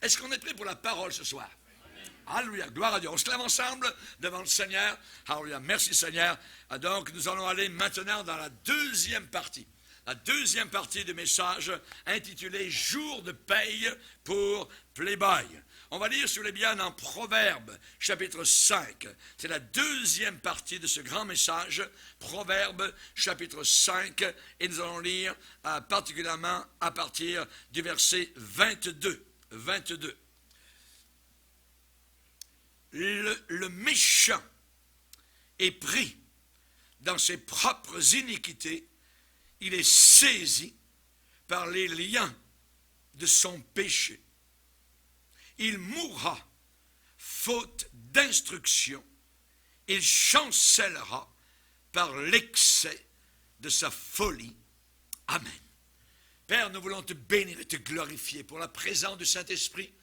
Est-ce qu'on est prêt pour la parole ce soir? Alléluia, gloire à Dieu. On se lève ensemble devant le Seigneur. Alléluia, merci Seigneur. Donc nous allons aller maintenant dans la deuxième partie. La deuxième partie du message intitulée « Jour de paye pour Playboy ». On va lire, si vous voulez bien, dans Proverbes, chapitre 5. C'est la deuxième partie de ce grand message, Proverbes, chapitre 5. Et nous allons lire particulièrement à partir du verset 22. 22. Le méchant est pris dans ses propres iniquités, il est saisi par les liens de son péché. Il mourra faute d'instruction, il chancellera par l'excès de sa folie. Amen. Père, nous voulons te bénir et te glorifier pour la présence du Saint-Esprit.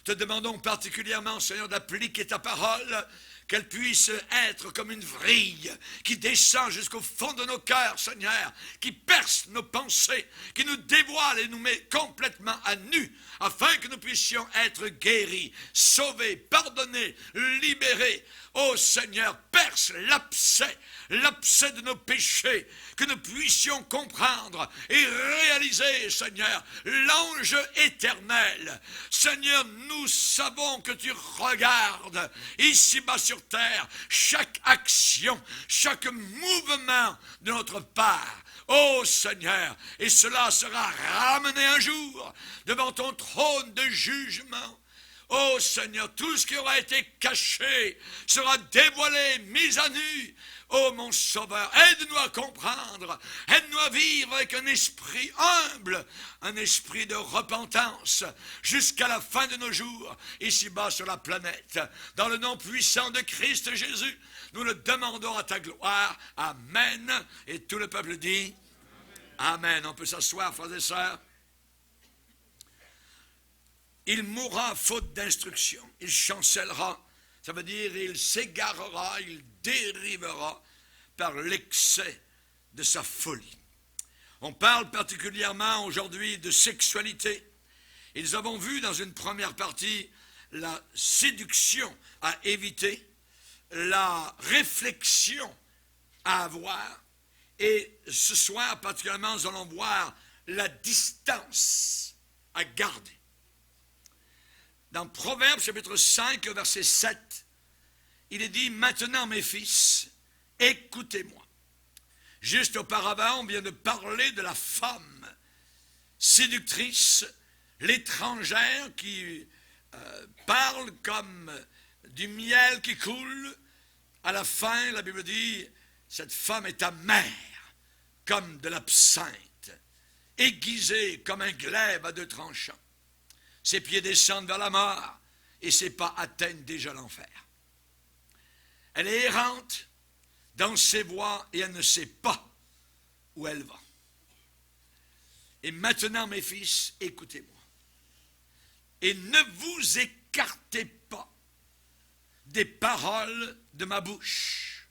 Te demandons particulièrement, Seigneur, d'appliquer ta parole, qu'elle puisse être comme une vrille qui descend jusqu'au fond de nos cœurs, Seigneur, qui perce nos pensées, qui nous dévoile et nous met complètement à nu, afin que nous puissions être guéris, sauvés, pardonnés, libérés. Ô Seigneur, perce l'abcès de nos péchés, que nous puissions comprendre et réaliser, Seigneur, l'ange éternel. Seigneur, nous savons que tu regardes ici-bas sur terre chaque action, chaque mouvement de notre part. Ô Seigneur, et cela sera ramené un jour devant ton trône de jugement. Ô Seigneur, tout ce qui aura été caché sera dévoilé, mis à nu. Ô mon Sauveur, aide-nous à comprendre, aide-nous à vivre avec un esprit humble, un esprit de repentance, jusqu'à la fin de nos jours, ici-bas sur la planète. Dans le nom puissant de Christ Jésus, nous le demandons à ta gloire. Amen. Et tout le peuple dit Amen. On peut s'asseoir, frères et sœurs. Il mourra faute d'instruction, il chancellera, ça veut dire il s'égarera, il dérivera par l'excès de sa folie. On parle particulièrement aujourd'hui de sexualité. Et nous avons vu dans une première partie la séduction à éviter, la réflexion à avoir. Et ce soir particulièrement, nous allons voir la distance à garder. Dans Proverbes, chapitre 5, verset 7, il est dit « Maintenant, mes fils, écoutez-moi. » Juste auparavant, on vient de parler de la femme séductrice, l'étrangère qui parle comme du miel qui coule. À la fin, la Bible dit « Cette femme est amère comme de l'absinthe, aiguisée comme un glaive à deux tranchants. Ses pieds descendent vers la mort et ses pas atteignent déjà l'enfer. Elle est errante dans ses voies et elle ne sait pas où elle va. Et maintenant, mes fils, écoutez-moi. Et ne vous écartez pas des paroles de ma bouche.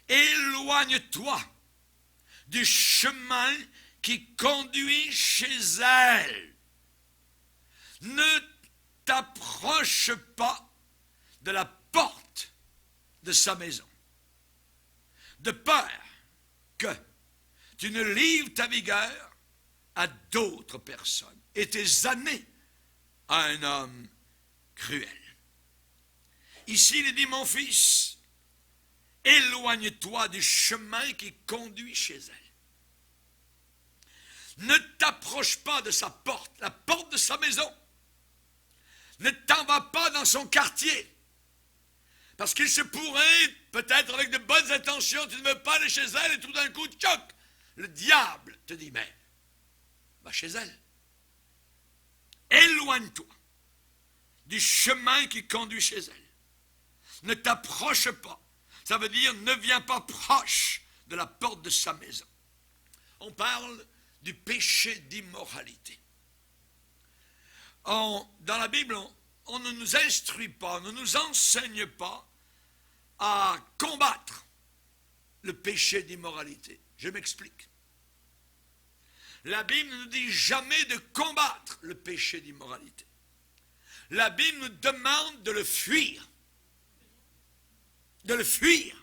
Éloigne-toi du chemin qui conduit chez elle. Ne t'approche pas de la porte de sa maison, de peur que tu ne livres ta vigueur à d'autres personnes et tes années à un homme cruel. Ici, il dit, mon fils, éloigne-toi du chemin qui conduit chez elle. Ne t'approche pas de sa porte, la porte de sa maison. Ne t'en vas pas dans son quartier. Parce qu'il se pourrait, peut-être avec de bonnes intentions, tu ne veux pas aller chez elle et tout d'un coup, tchoc, le diable te dit, mais va chez elle. Éloigne-toi du chemin qui conduit chez elle. Ne t'approche pas. Ça veut dire, ne viens pas proche de la porte de sa maison. On parle du péché d'immoralité. Dans la Bible, on ne nous instruit pas, on ne nous enseigne pas à combattre le péché d'immoralité. Je m'explique. La Bible ne nous dit jamais de combattre le péché d'immoralité. la Bible nous demande de le fuir. De le fuir.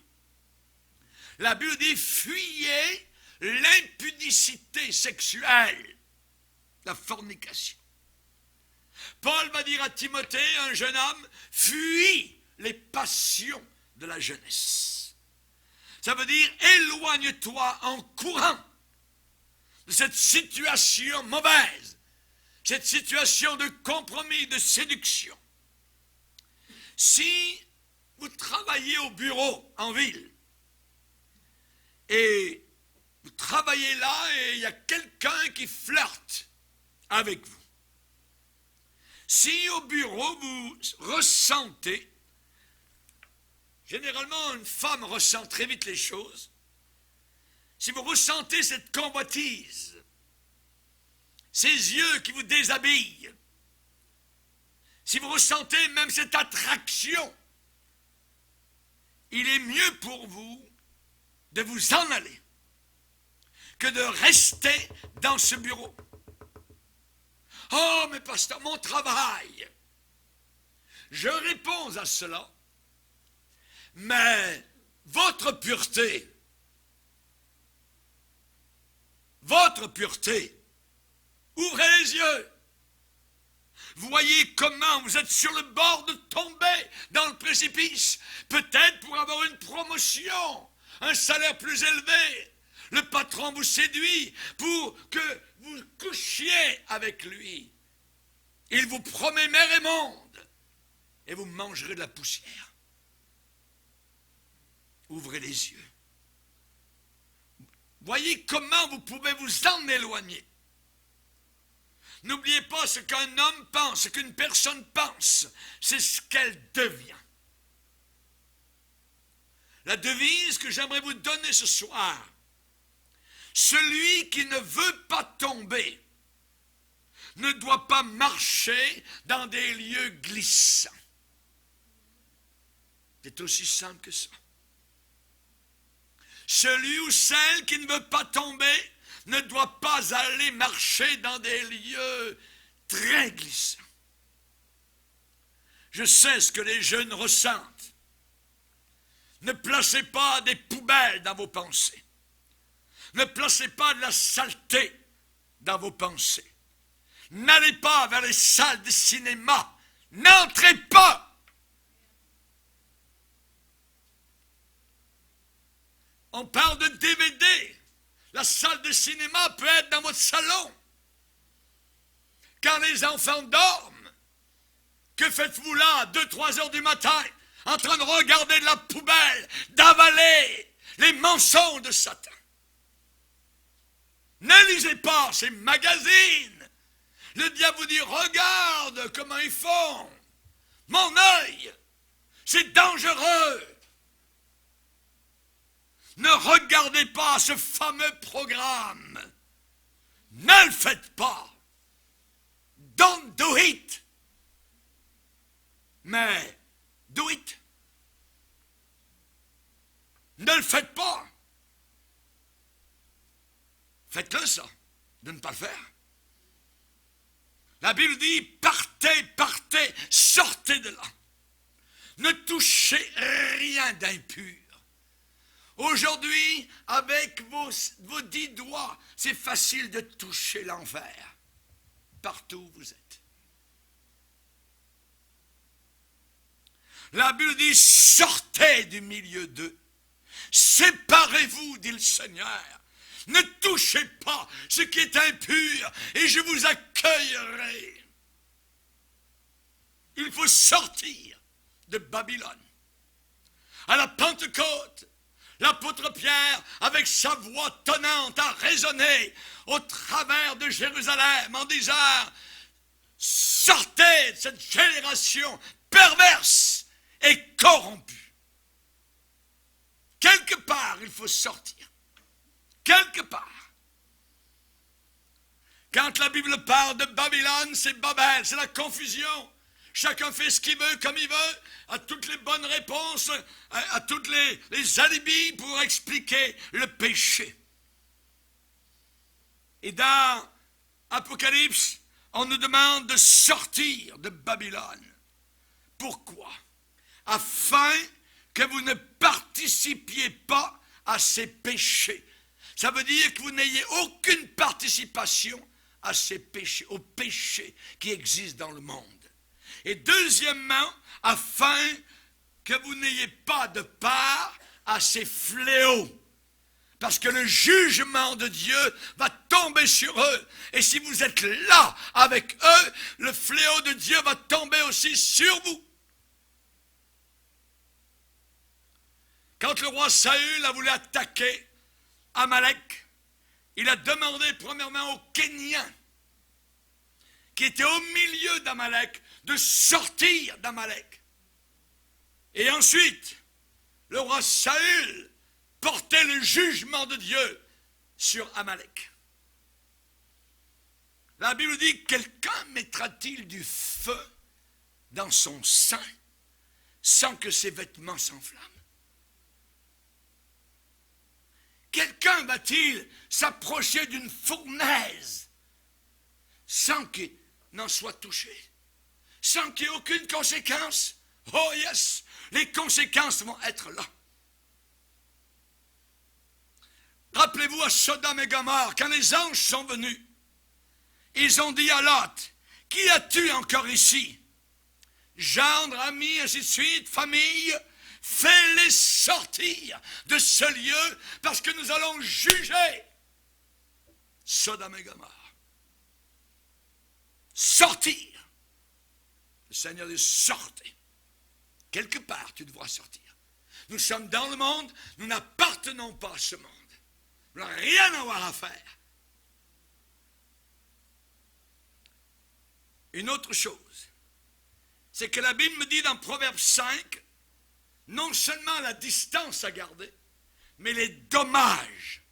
La Bible dit, fuyez l'impudicité sexuelle, la fornication. Paul va dire à Timothée, un jeune homme, fuis les passions de la jeunesse. Ça veut dire, éloigne-toi en courant de cette situation mauvaise, cette situation de compromis, de séduction. Si vous travaillez au bureau en ville, et vous travaillez là et il y a quelqu'un qui flirte avec vous, si au bureau vous ressentez, généralement une femme ressent très vite les choses, si vous ressentez cette convoitise, ces yeux qui vous déshabillent, si vous ressentez même cette attraction, il est mieux pour vous de vous en aller que de rester dans ce bureau. Oh, mais pasteur, mon travail. Je réponds à cela, mais votre pureté, ouvrez les yeux. Voyez comment vous êtes sur le bord de tomber dans le précipice, peut-être pour avoir une promotion, un salaire plus élevé. Le patron vous séduit pour que vous couchiez avec lui. Il vous promet mer et monde, et vous mangerez de la poussière. Ouvrez les yeux. Voyez comment vous pouvez vous en éloigner. N'oubliez pas ce qu'un homme pense, ce qu'une personne pense, c'est ce qu'elle devient. La devise que j'aimerais vous donner ce soir, celui qui ne veut pas tomber ne doit pas marcher dans des lieux glissants. C'est aussi simple que ça. Celui ou celle qui ne veut pas tomber ne doit pas aller marcher dans des lieux très glissants. Je sais ce que les jeunes ressentent. Ne placez pas des poubelles dans vos pensées. Ne placez pas de la saleté dans vos pensées. N'allez pas vers les salles de cinéma. N'entrez pas. On parle de DVD. La salle de cinéma peut être dans votre salon. Quand les enfants dorment, que faites-vous là, 2-3 heures du matin, en train de regarder de la poubelle, d'avaler les mensonges de Satan? Ne lisez pas ces magazines. Le diable vous dit, regarde comment ils font. Mon œil, c'est dangereux. Ne regardez pas ce fameux programme. Ne le faites pas. Don't do it. Mais do it. Ne le faites pas. Faites-le ça, de ne pas le faire. La Bible dit, partez, partez, sortez de là. Ne touchez rien d'impur. Aujourd'hui, avec vos 10 doigts, c'est facile de toucher l'enfer, partout où vous êtes. La Bible dit, sortez du milieu d'eux. Séparez-vous, dit le Seigneur. Ne touchez pas ce qui est impur, et je vous accueillerai. Il faut sortir de Babylone. À la Pentecôte, l'apôtre Pierre, avec sa voix tonnante, a résonné au travers de Jérusalem en disant, sortez de cette génération perverse et corrompue. Quelque part, il faut sortir. Quelque part. Quand la Bible parle de Babylone, c'est Babel, c'est la confusion. Chacun fait ce qu'il veut, comme il veut, à toutes les bonnes réponses, à toutes les alibis pour expliquer le péché. Et dans Apocalypse, on nous demande de sortir de Babylone. Pourquoi? Afin que vous ne participiez pas à ces péchés. Ça veut dire que vous n'ayez aucune participation à ces péchés, aux péchés qui existent dans le monde. Et deuxièmement, afin que vous n'ayez pas de part à ces fléaux. Parce que le jugement de Dieu va tomber sur eux. Et si vous êtes là avec eux, le fléau de Dieu va tomber aussi sur vous. Quand le roi Saül a voulu attaquer Amalek, il a demandé premièrement aux Kéniens, qui étaient au milieu d'Amalek, de sortir d'Amalek. Et ensuite, le roi Saül portait le jugement de Dieu sur Amalek. La Bible dit, quelqu'un mettra-t-il du feu dans son sein sans que ses vêtements s'enflamment? Quelqu'un va-t-il s'approcher d'une fournaise sans qu'il n'en soit touché? Sans qu'il n'y ait aucune conséquence? Oh yes, les conséquences vont être là. Rappelez-vous à Sodome et Gomorrhe, quand les anges sont venus, ils ont dit à Lot, qui as-tu encore ici? Gendre, amis, ainsi de suite, famille, fais-les sortir de ce lieu parce que nous allons juger Sodome et Gomorrhe. Sortir. Le Seigneur dit sortez. Quelque part, tu devras sortir. Nous sommes dans le monde, nous n'appartenons pas à ce monde. Nous n'avons rien à avoir à faire. Une autre chose, c'est que la Bible me dit dans Proverbe 5, non seulement la distance à garder, mais les dommages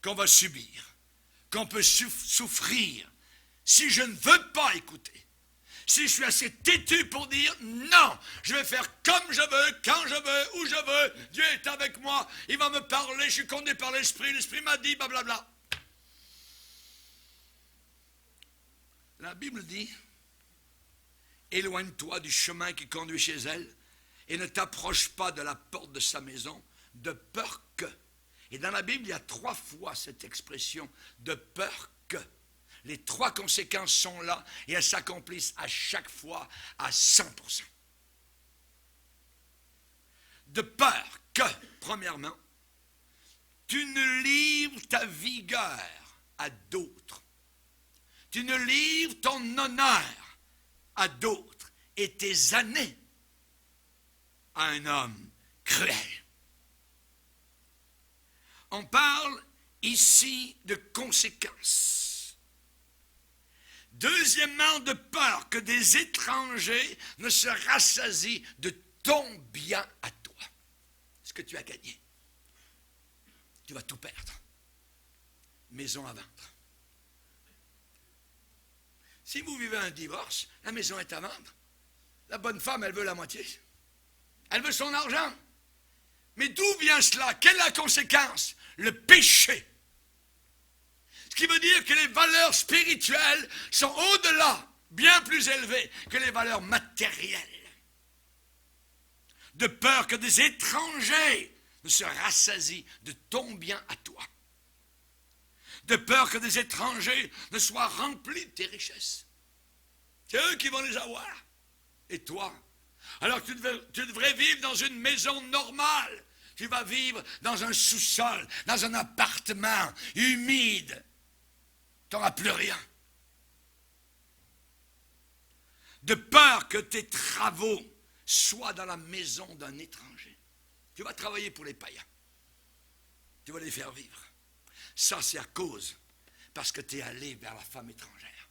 qu'on va subir, qu'on peut souffrir, si je ne veux pas écouter. Si je suis assez têtu pour dire non, je vais faire comme je veux, quand je veux, où je veux, Dieu est avec moi, il va me parler, je suis conduit par l'Esprit, l'Esprit m'a dit, blablabla. La Bible dit, éloigne-toi du chemin qui conduit chez elle et ne t'approche pas de la porte de sa maison, de peur que. Et dans la Bible, il y a 3 fois cette expression, de peur que. Les 3 conséquences sont là et elles s'accomplissent à chaque fois à 100%. De peur que, premièrement, tu ne livres ta vigueur à d'autres. Tu ne livres ton honneur à d'autres et tes années à un homme cruel. On parle ici de conséquences. Deuxièmement, de peur que des étrangers ne se rassasient de ton bien à toi. Ce que tu as gagné. Tu vas tout perdre. Maison à vendre. Si vous vivez un divorce, la maison est à vendre. La bonne femme, elle veut la moitié. Elle veut son argent. Mais d'où vient cela? Quelle est la conséquence? Le péché. Ce qui veut dire que les valeurs spirituelles sont au-delà, bien plus élevées que les valeurs matérielles. De peur que des étrangers ne se rassasient de ton bien à toi. De peur que des étrangers ne soient remplis de tes richesses. C'est eux qui vont les avoir. Et toi? Alors que tu devrais vivre dans une maison normale. Tu vas vivre dans un sous-sol, dans un appartement humide. Tu n'auras plus rien. De peur que tes travaux soient dans la maison d'un étranger. Tu vas travailler pour les païens. Tu vas les faire vivre. Ça, c'est à cause, parce que tu es allé vers la femme étrangère.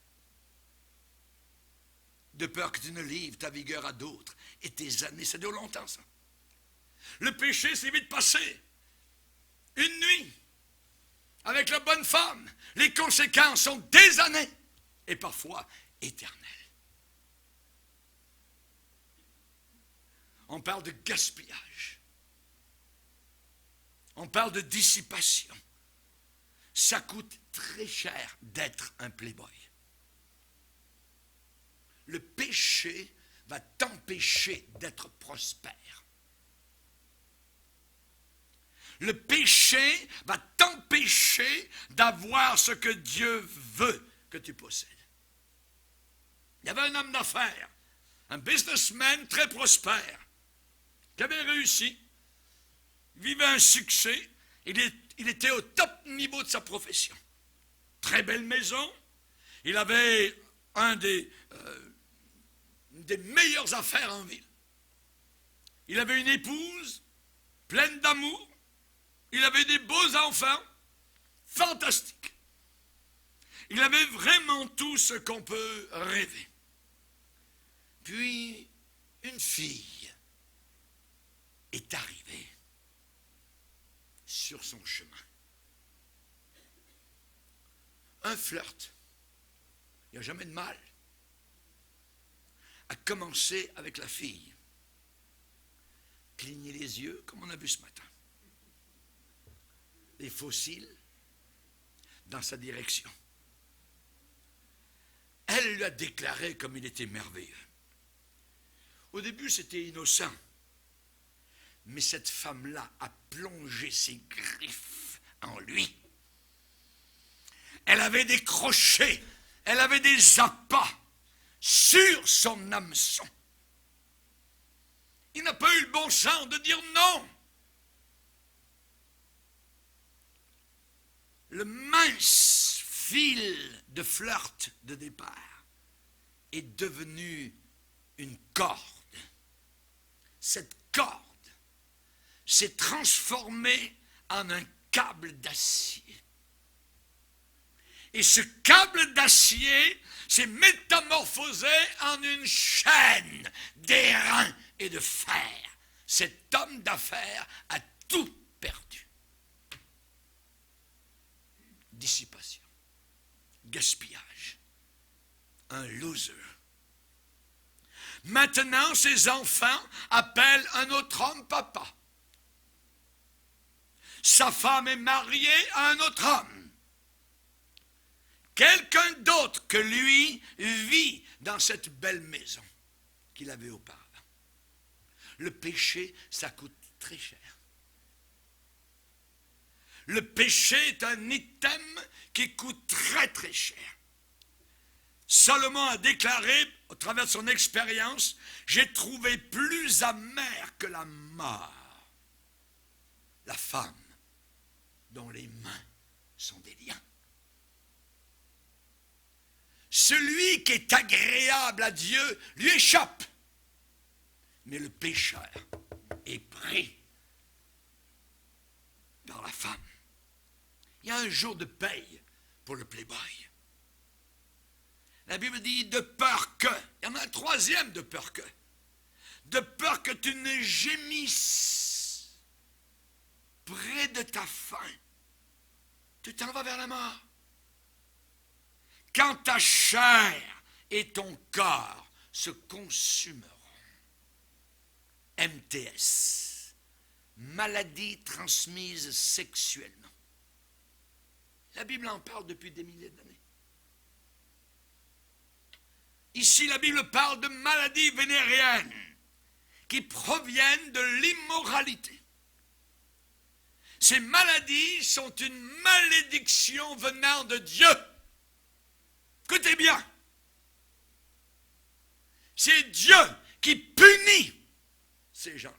De peur que tu ne livres ta vigueur à d'autres. Et tes années, ça dure longtemps, ça. Le péché, c'est vite passé. Une nuit. Avec la bonne femme, les conséquences sont des années et parfois éternelles. On parle de gaspillage. On parle de dissipation. Ça coûte très cher d'être un playboy. le péché va t'empêcher d'être prospère. Le péché va t'empêcher d'avoir ce que Dieu veut que tu possèdes. Il y avait un homme d'affaires, un businessman très prospère, qui avait réussi, vivait un succès, il était au top niveau de sa profession. Très belle maison, il avait un des meilleures affaires en ville. Il avait une épouse pleine d'amour, il avait des beaux enfants, fantastiques. Il avait vraiment tout ce qu'on peut rêver. Puis, une fille est arrivée sur son chemin. Un flirt, il n'y a jamais de mal, a commencé avec la fille. Cligner les yeux, comme on a vu ce matin. Les fossiles dans sa direction. Elle lui a déclaré comme il était merveilleux. Au début, c'était innocent. Mais cette femme-là a plongé ses griffes en lui. Elle avait des crochets, elle avait des appâts sur son hameçon. Il n'a pas eu le bon sens de dire non. Le mince fil de flirt de départ est devenu une corde. Cette corde s'est transformée en un câble d'acier. Et ce câble d'acier s'est métamorphosé en une chaîne d'airain et de fer. Cet homme d'affaires a tout perdu. Dissipation, gaspillage, un loser. Maintenant, ses enfants appellent un autre homme papa. Sa femme est mariée à un autre homme. Quelqu'un d'autre que lui vit dans cette belle maison qu'il avait auparavant. Le péché, ça coûte très cher. Le péché est un item qui coûte très très cher. Salomon a déclaré, au travers de son expérience, j'ai trouvé plus amer que la mort la femme dont les mains sont des liens. Celui qui est agréable à Dieu lui échappe, mais le pécheur est pris par la femme. Il y a un jour de paye pour le playboy. La Bible dit de peur que, il y en a un troisième de peur que tu ne gémisses près de ta faim, tu t'en vas vers la mort. Quand ta chair et ton corps se consumeront. MTS, maladie transmise sexuellement. La Bible en parle depuis des milliers d'années. Ici, la Bible parle de maladies vénériennes qui proviennent de l'immoralité. Ces maladies sont une malédiction venant de Dieu. Écoutez bien. C'est Dieu qui punit ces gens-là.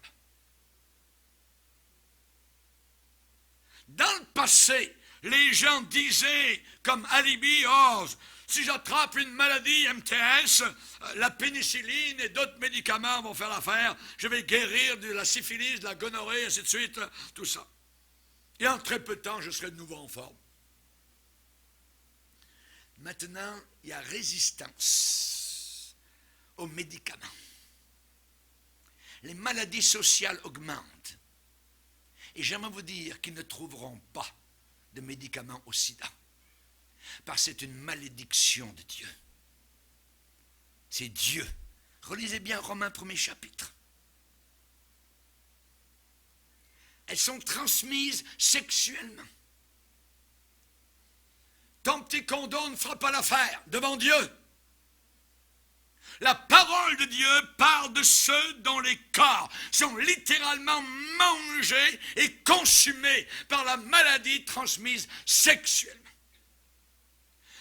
Dans le passé, les gens disaient comme alibi, oh, si j'attrape une maladie MTS, la pénicilline et d'autres médicaments vont faire l'affaire, je vais guérir de la syphilis, de la gonorrhée, ainsi de suite, tout ça. Et en très peu de temps, je serai de nouveau en forme. Maintenant, il y a résistance aux médicaments. Les maladies sociales augmentent. Et j'aimerais vous dire qu'ils ne trouveront pas de médicaments au sida. Parce que c'est une malédiction de Dieu. C'est Dieu. Relisez bien Romains 1er chapitre. Elles sont transmises sexuellement. Ton petit condom ne fera pas l'affaire devant Dieu. La parole de Dieu parle de ceux dont les corps sont littéralement mangés et consumés par la maladie transmise sexuellement.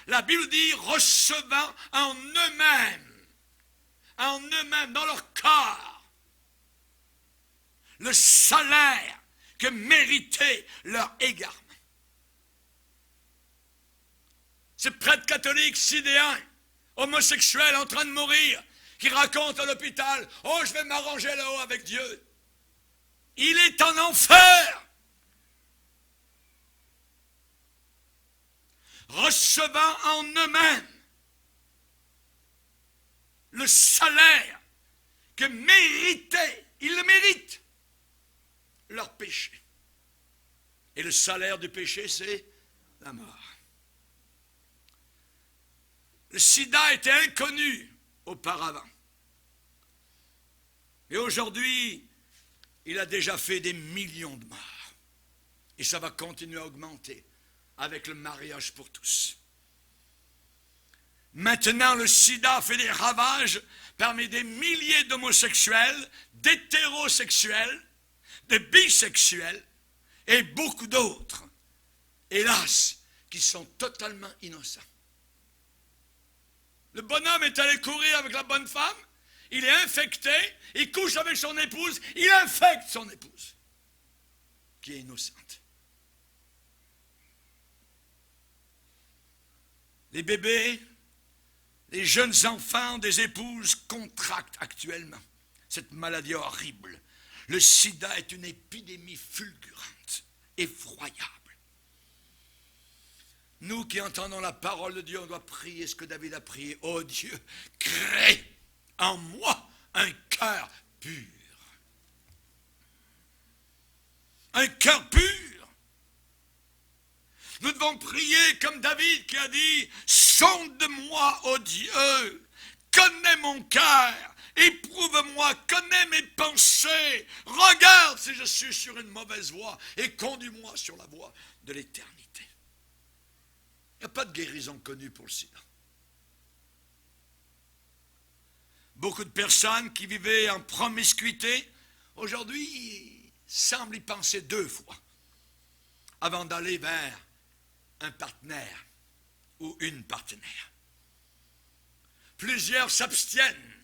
La Bible dit recevant en eux-mêmes, dans leur corps, le salaire que méritait leur égarement. Ce prêtre catholique sidéen, homosexuel en train de mourir, qui raconte à l'hôpital, « Oh, je vais m'arranger là-haut avec Dieu. » Il est en enfer. Recevant en eux-mêmes le salaire que méritaient, ils le méritent, leur péché. Et le salaire du péché, c'est la mort. Le sida était inconnu auparavant. Et aujourd'hui, il a déjà fait des millions de morts. Et ça va continuer à augmenter avec le mariage pour tous. Maintenant, le sida fait des ravages parmi des milliers d'homosexuels, d'hétérosexuels, de bisexuels et beaucoup d'autres, hélas, qui sont totalement innocents. Le bonhomme est allé courir avec la bonne femme, il est infecté, il couche avec son épouse, il infecte son épouse, qui est innocente. Les bébés, les jeunes enfants des épouses contractent actuellement cette maladie horrible. Le sida est une épidémie fulgurante, effroyable. Nous qui entendons la parole de Dieu, on doit prier ce que David a prié. « Oh Dieu, crée en moi un cœur pur. » Un cœur pur. Nous devons prier comme David qui a dit « Sonde-moi, ô Dieu, connais mon cœur, éprouve-moi, connais mes pensées, regarde si je suis sur une mauvaise voie et conduis-moi sur la voie de l'éternité. » Il n'y a pas de guérison connue pour le sida. Beaucoup de personnes qui vivaient en promiscuité, aujourd'hui, semblent y penser 2 fois avant d'aller vers un partenaire ou une partenaire. Plusieurs s'abstiennent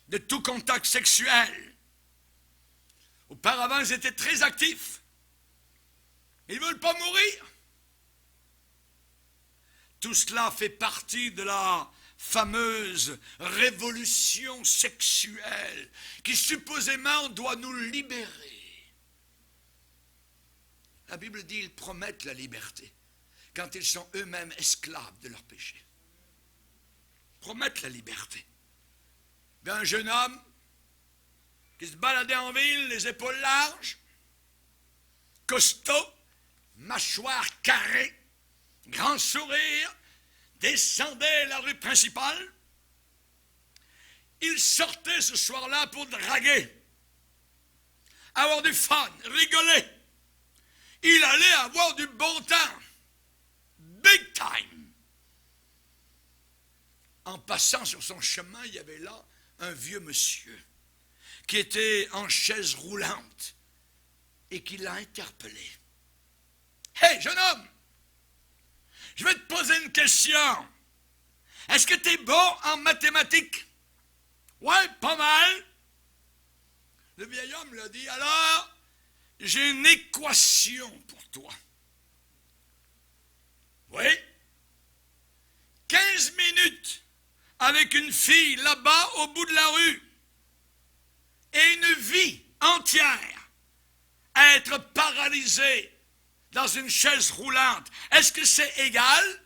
de tout contact sexuel. Auparavant, ils étaient très actifs. Ils ne veulent pas mourir. Tout cela fait partie de la fameuse révolution sexuelle qui supposément doit nous libérer. La Bible dit qu'ils promettent la liberté quand ils sont eux-mêmes esclaves de leurs péchés. Ils promettent la liberté. Bien, un jeune homme qui se baladait en ville, les épaules larges, costaud, mâchoire carrée, grand sourire, descendait la rue principale. Il sortait ce soir-là pour draguer, avoir du fun, rigoler. Il allait avoir du bon temps, big time. En passant sur son chemin, il y avait là un vieux monsieur qui était en chaise roulante et qui l'a interpellé. « Hey, jeune homme! Je vais te poser une question. Est-ce que tu es bon en mathématiques? » « Ouais, pas mal. » Le vieil homme l'a dit. « Alors, j'ai une équation pour toi. » « Oui. 15 minutes avec une fille là-bas au bout de la rue et une vie entière à être paralysé dans une chaise roulante. Est-ce que c'est égal?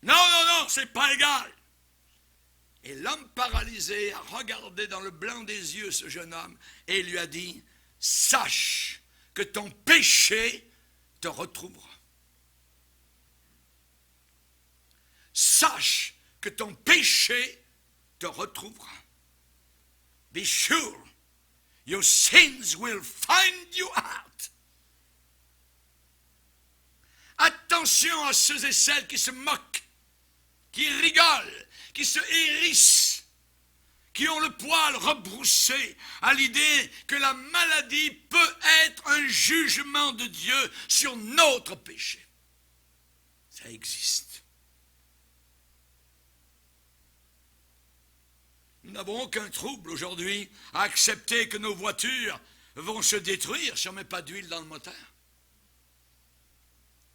Non, non, non, c'est pas égal. Et l'homme paralysé a regardé dans le blanc des yeux ce jeune homme et lui a dit, sache que ton péché te retrouvera. Sache que ton péché te retrouvera. Be sure your sins will find you out. Attention à ceux et celles qui se moquent qui rigolent, qui se hérissent, qui ont le poil rebroussé à l'idée que la maladie peut être un jugement de Dieu sur notre péché. Ça existe. Nous n'avons aucun trouble aujourd'hui à accepter que nos voitures vont se détruire si on ne met pas d'huile dans le moteur.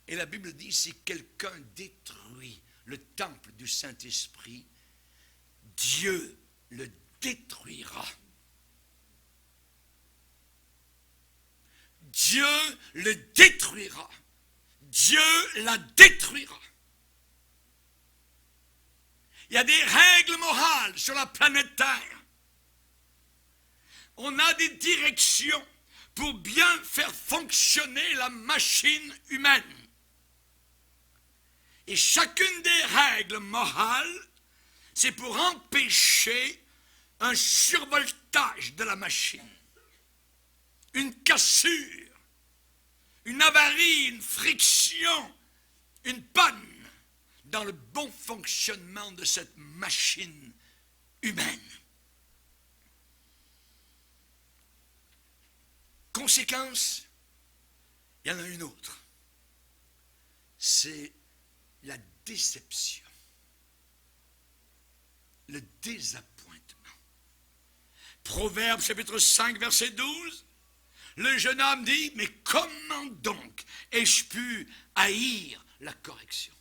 Et la Bible dit, si quelqu'un détruit le temple du Saint-Esprit, Dieu le détruira. Dieu le détruira. Dieu la détruira. Il y a des règles morales sur la planète Terre. On a des directions pour bien faire fonctionner la machine humaine. Et chacune des règles morales, c'est pour empêcher un survoltage de la machine, une cassure, une avarie, une friction, une panne dans le bon fonctionnement de cette machine humaine. Conséquence, il y en a une autre. C'est la déception, le désappointement. Proverbe chapitre 5, verset 12, le jeune homme dit, mais comment donc ai-je pu haïr la correction?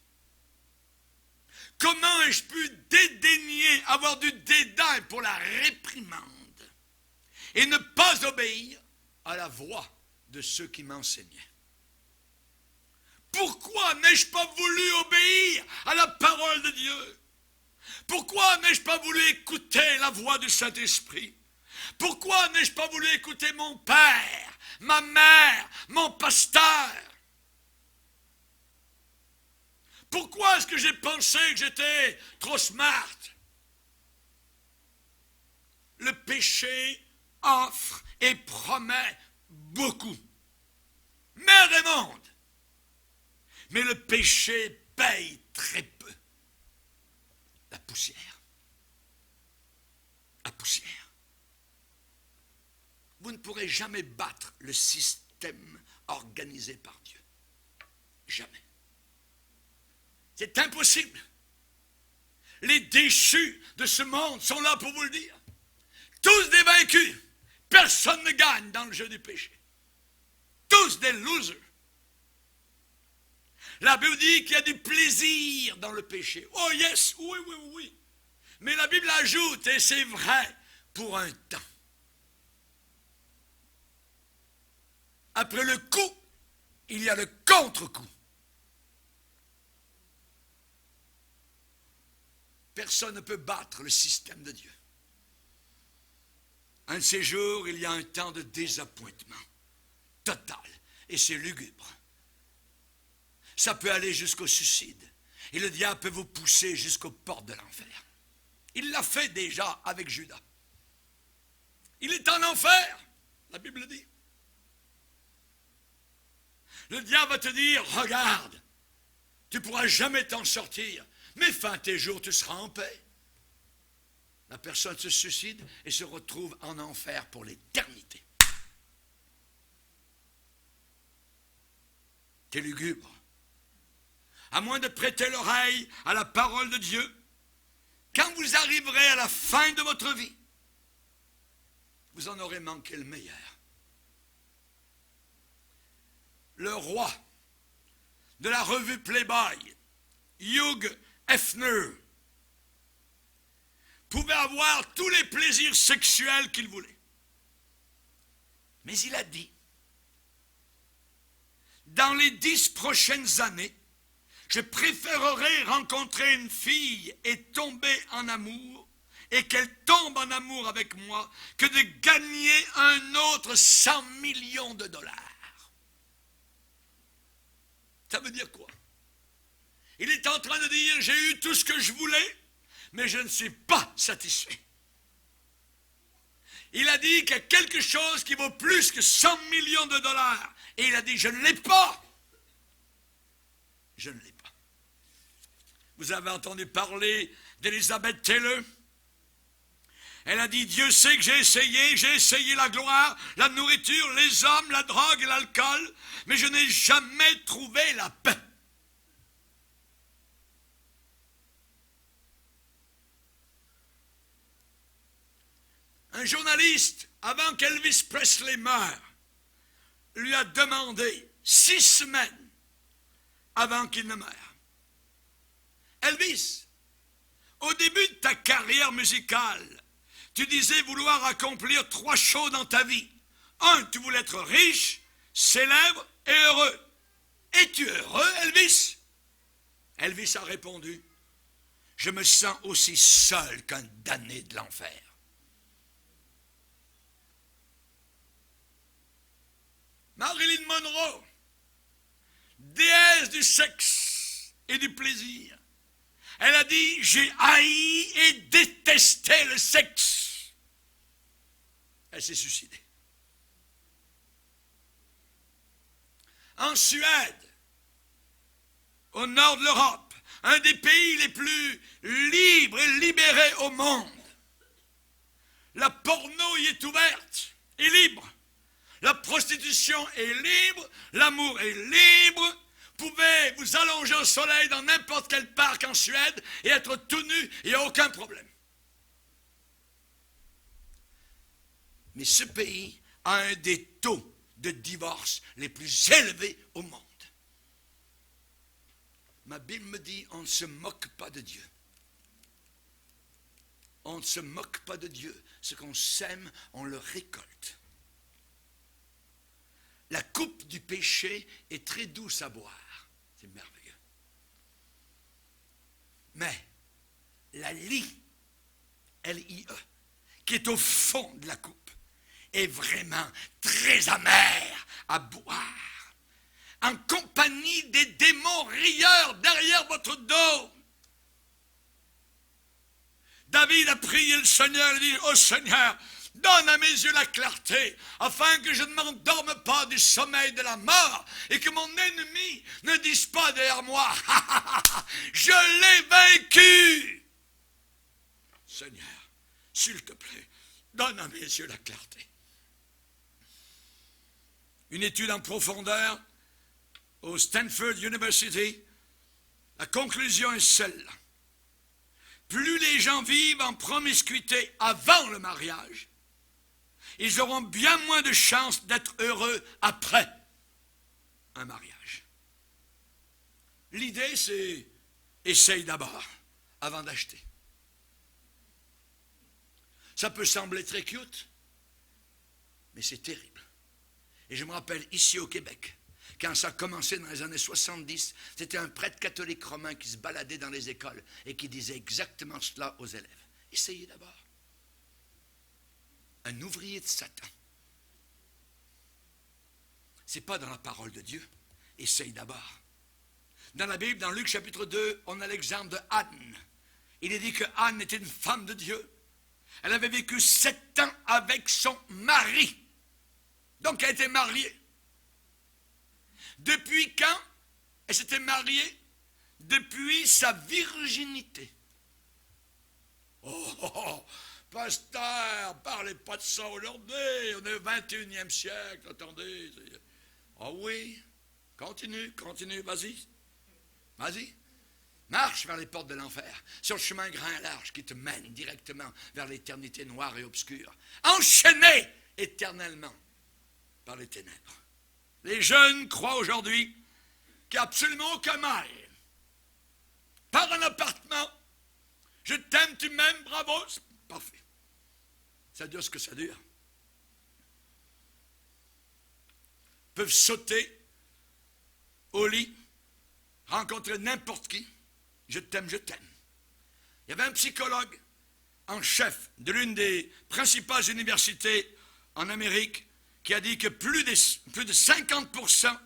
Comment ai-je pu dédaigner, avoir du dédain pour la réprimande et ne pas obéir à la voix de ceux qui m'enseignaient? Pourquoi n'ai-je pas voulu obéir à la parole de Dieu? Pourquoi n'ai-je pas voulu écouter la voix du Saint-Esprit? Pourquoi n'ai-je pas voulu écouter mon père, ma mère, mon pasteur? Pourquoi est-ce que j'ai pensé que j'étais trop smart? Le péché offre et promet beaucoup. Mer et monde. Mais le péché paye très peu. La poussière. La poussière. Vous ne pourrez jamais battre le système organisé par Dieu. Jamais. C'est impossible. Les déchus de ce monde sont là pour vous le dire. Tous des vaincus. Personne ne gagne dans le jeu du péché. Tous des losers. La Bible dit qu'il y a du plaisir dans le péché. Oh yes, oui, oui, oui. Mais la Bible ajoute, et c'est vrai, pour un temps. Après le coup, il y a le contre-coup. Personne ne peut battre le système de Dieu. Un de ces jours, il y a un temps de désappointement total. Et c'est lugubre. Ça peut aller jusqu'au suicide. Et le diable peut vous pousser jusqu'aux portes de l'enfer. Il l'a fait déjà avec Judas. Il est en enfer, la Bible dit. Le diable va te dire, regarde, tu ne pourras jamais t'en sortir, mais fin tes jours, tu seras en paix. La personne se suicide et se retrouve en enfer pour l'éternité. T'es lugubre. À moins de prêter l'oreille à la parole de Dieu, quand vous arriverez à la fin de votre vie, vous en aurez manqué le meilleur. Le roi de la revue Playboy, Hugh Hefner, pouvait avoir tous les plaisirs sexuels qu'il voulait. Mais il a dit, dans les 10 prochaines années, je préférerais rencontrer une fille et tomber en amour, et qu'elle tombe en amour avec moi, que de gagner un autre 100 millions de dollars. Ça veut dire quoi? Il est en train de dire, j'ai eu tout ce que je voulais, mais je ne suis pas satisfait. Il a dit qu'il y a quelque chose qui vaut plus que 100 millions de dollars. Et il a dit, je ne l'ai pas. Je ne l'ai pas. Vous avez entendu parler d'Elizabeth Taylor? Elle a dit, Dieu sait que j'ai essayé la gloire, la nourriture, les hommes, la drogue et l'alcool, mais je n'ai jamais trouvé la paix. Un journaliste, avant qu'Elvis Presley meure, lui a demandé 6 semaines avant qu'il ne meure. Elvis, au début de ta carrière musicale, tu disais vouloir accomplir 3 choses dans ta vie. 1, tu voulais être riche, célèbre et heureux. Es-tu heureux, Elvis? Elvis a répondu, je me sens aussi seul qu'un damné de l'enfer. Marilyn Monroe, déesse du sexe et du plaisir, elle a dit, j'ai haï et détesté le sexe. Elle s'est suicidée. En Suède, au nord de l'Europe, un des pays les plus libres et libérés au monde, la porno y est ouverte et libre. La prostitution est libre, l'amour est libre. Vous pouvez vous allonger au soleil dans n'importe quel parc en Suède et être tout nu, il n'y a aucun problème. Mais ce pays a un des taux de divorce les plus élevés au monde. Ma Bible me dit, on ne se moque pas de Dieu. On ne se moque pas de Dieu. Ce qu'on sème, on le récolte. La coupe du péché est très douce à boire. C'est merveilleux. Mais la lie, L-I-E, qui est au fond de la coupe, est vraiment très amère à boire. En compagnie des démons rieurs derrière votre dos. David a prié le Seigneur, il dit, « Oh Seigneur, donne à mes yeux la clarté, afin que je ne m'endorme pas du sommeil de la mort, et que mon ennemi ne dise pas derrière moi, je l'ai vaincu. » Seigneur, s'il te plaît, donne à mes yeux la clarté. Une étude en profondeur au Stanford University, la conclusion est celle-là. Plus les gens vivent en promiscuité avant le mariage, ils auront bien moins de chances d'être heureux après un mariage. L'idée, c'est essaye d'abord avant d'acheter. Ça peut sembler très cute, mais c'est terrible. Et je me rappelle ici au Québec, quand ça a commencé dans les années 70, c'était un prêtre catholique romain qui se baladait dans les écoles et qui disait exactement cela aux élèves. Essayez d'abord. Un ouvrier de Satan. Ce n'est pas dans la parole de Dieu. Essaye d'abord. Dans la Bible, dans Luc chapitre 2, on a l'exemple de Anne. Il est dit que Anne était une femme de Dieu. Elle avait vécu 7 ans avec son mari. Donc elle était mariée. Depuis quand elle s'était mariée? Depuis sa virginité. Oh, pasteur, parlez pas de ça aujourd'hui. On est au 21e siècle, attendez. Ah oui, continue, vas-y. Marche vers les portes de l'enfer, sur le chemin grand et large qui te mène directement vers l'éternité noire et obscure. Enchaîné éternellement par les ténèbres. Les jeunes croient aujourd'hui qu'il n'y a absolument aucun mal. Par un appartement, je t'aime, tu m'aimes, bravo, c'est parfait. Ça dure ce que ça dure. Peuvent sauter au lit, rencontrer n'importe qui. Je t'aime, je t'aime. Il y avait un psychologue en chef de l'une des principales universités en Amérique qui a dit que plus de 50%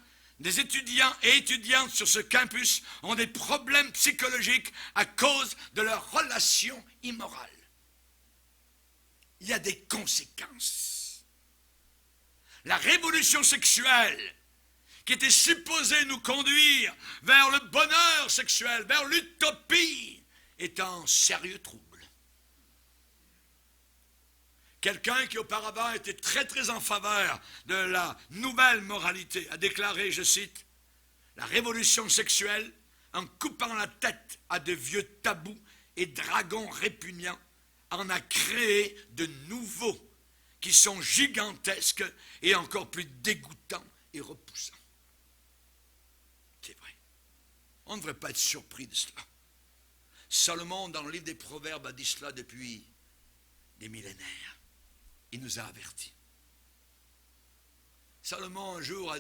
des étudiants et étudiantes sur ce campus ont des problèmes psychologiques à cause de leur relation immorale. Il y a des conséquences. La révolution sexuelle qui qui était supposé nous conduire vers le bonheur sexuel, vers l'utopie, est en sérieux trouble. Quelqu'un qui auparavant était très très en faveur de la nouvelle moralité a déclaré, je cite, « La révolution sexuelle, en coupant la tête à de vieux tabous et dragons répugnants, en a créé de nouveaux qui sont gigantesques et encore plus dégoûtants et repoussants. » C'est vrai. On ne devrait pas être surpris de cela. Salomon, dans le livre des Proverbes, a dit cela depuis des millénaires. Il nous a avertis. Salomon, un jour,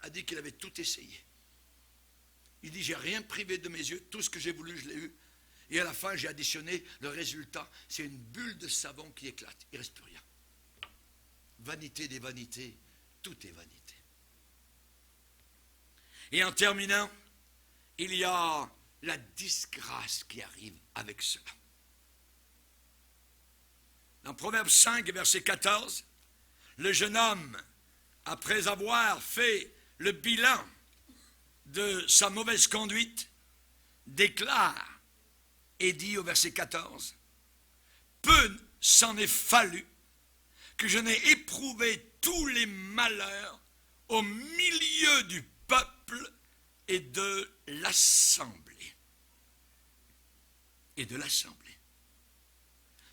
a dit qu'il avait tout essayé. Il dit, j'ai rien privé de mes yeux, tout ce que j'ai voulu, je l'ai eu. Et à la fin, j'ai additionné, le résultat, c'est une bulle de savon qui éclate. Il ne reste plus rien. Vanité des vanités, tout est vanité. Et en terminant, il y a la disgrâce qui arrive avec cela. Dans Proverbe 5, verset 14, le jeune homme, après avoir fait le bilan de sa mauvaise conduite, déclare et dit au verset 14, « Peu s'en est fallu que je n'ai éprouvé tous les malheurs au milieu du peuple et de l'assemblée. » Et de l'assemblée.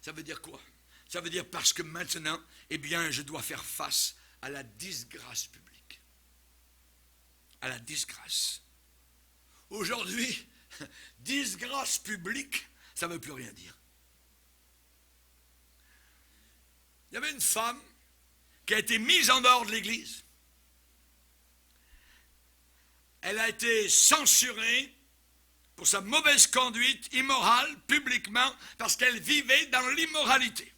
Ça veut dire quoi? Ça veut dire parce que maintenant, eh bien, je dois faire face à la disgrâce publique. À la disgrâce. Aujourd'hui, disgrâce publique, ça ne veut plus rien dire. Il y avait une femme qui a été mise en dehors de l'Église. Elle a été censurée pour sa mauvaise conduite immorale publiquement parce qu'elle vivait dans l'immoralité.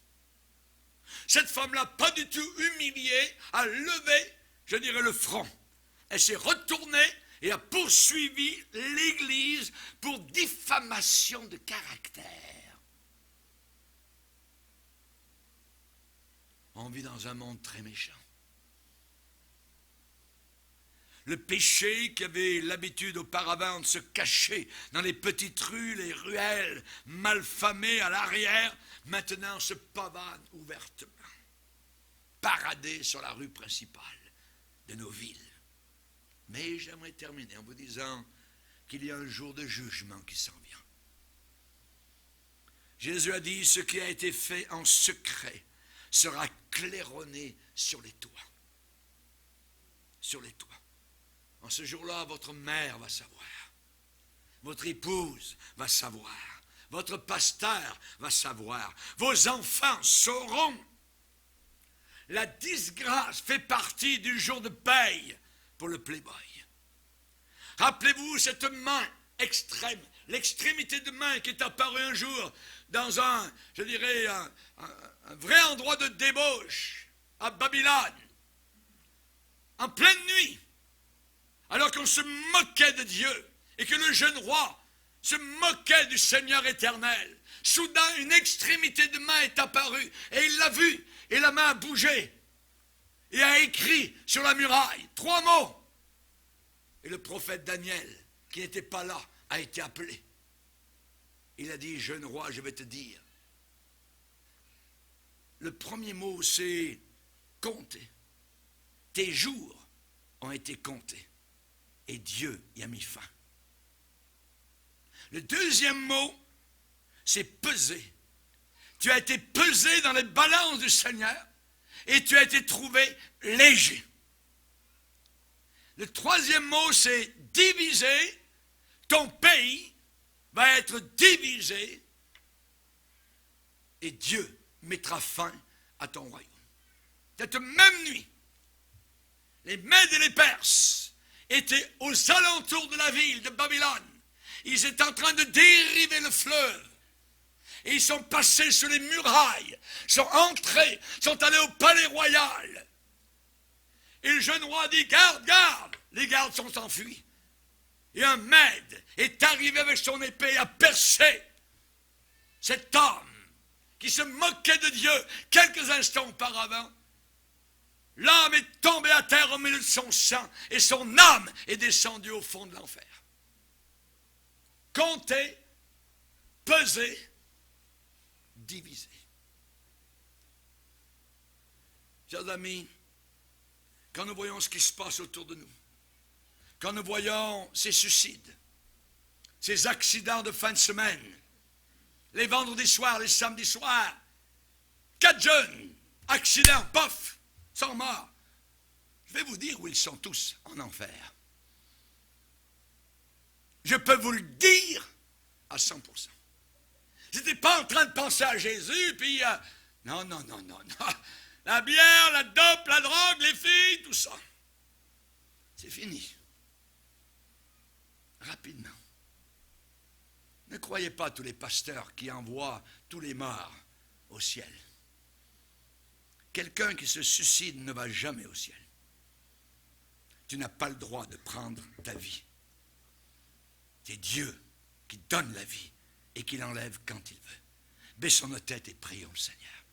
Cette femme-là, pas du tout humiliée, a levé, je dirais, le front. Elle s'est retournée et a poursuivi l'Église pour diffamation de caractère. On vit dans un monde très méchant. Le péché qui avait l'habitude auparavant de se cacher dans les petites rues, les ruelles malfamées à l'arrière, maintenant se pavane ouvertement, paradé sur la rue principale de nos villes. Mais j'aimerais terminer en vous disant qu'il y a un jour de jugement qui s'en vient. Jésus a dit, ce qui a été fait en secret sera claironné sur les toits. Sur les toits. En ce jour-là, votre mère va savoir. Votre épouse va savoir. Votre pasteur va savoir. Vos enfants sauront. La disgrâce fait partie du jour de paye pour le playboy. Rappelez-vous cette main extrême, l'extrémité de main qui est apparue un jour dans un vrai endroit de débauche à Babylone, en pleine nuit, alors qu'on se moquait de Dieu et que le jeune roi se moquait du Seigneur éternel. Soudain, une extrémité de main est apparue et il l'a vue et la main a bougé et a écrit sur la muraille 3 mots. Et le prophète Daniel, qui n'était pas là, a été appelé. Il a dit, jeune roi, je vais te dire. Le premier mot, c'est compter. Tes jours ont été comptés. Et Dieu y a mis fin. Le deuxième mot, c'est peser. Tu as été pesé dans les balances du Seigneur et tu as été trouvé léger. Le troisième mot, c'est diviser. Ton pays va être divisé et Dieu mettra fin à ton royaume. Cette même nuit, les Mèdes et les Perses étaient aux alentours de la ville de Babylone. Ils étaient en train de dériver le fleuve. Et ils sont passés sur les murailles, sont entrés, sont allés au palais royal. Et le jeune roi dit, garde, garde. Les gardes sont enfuis. Et un Mède est arrivé avec son épée à percer cet homme qui se moquait de Dieu quelques instants auparavant. l'âme est tombée à terre au milieu de son sang et son âme est descendue au fond de l'enfer. Compter, peser, diviser. Chers amis, quand nous voyons ce qui se passe autour de nous, quand nous voyons ces suicides, ces accidents de fin de semaine, les vendredis soirs, les samedis soirs, 4 jeunes, accidents, pof, sont morts. Je vais vous dire où ils sont tous en enfer. Je peux vous le dire à 100%. Je n'étais pas en train de penser à Jésus, puis non. La bière, la dope, la drogue, les filles, tout ça. C'est fini. Rapidement. Ne croyez pas tous les pasteurs qui envoient tous les morts au ciel. Quelqu'un qui se suicide ne va jamais au ciel. Tu n'as pas le droit de prendre ta vie. C'est Dieu qui donne la vie et qui l'enlève quand il veut. Baissons nos têtes et prions le Seigneur.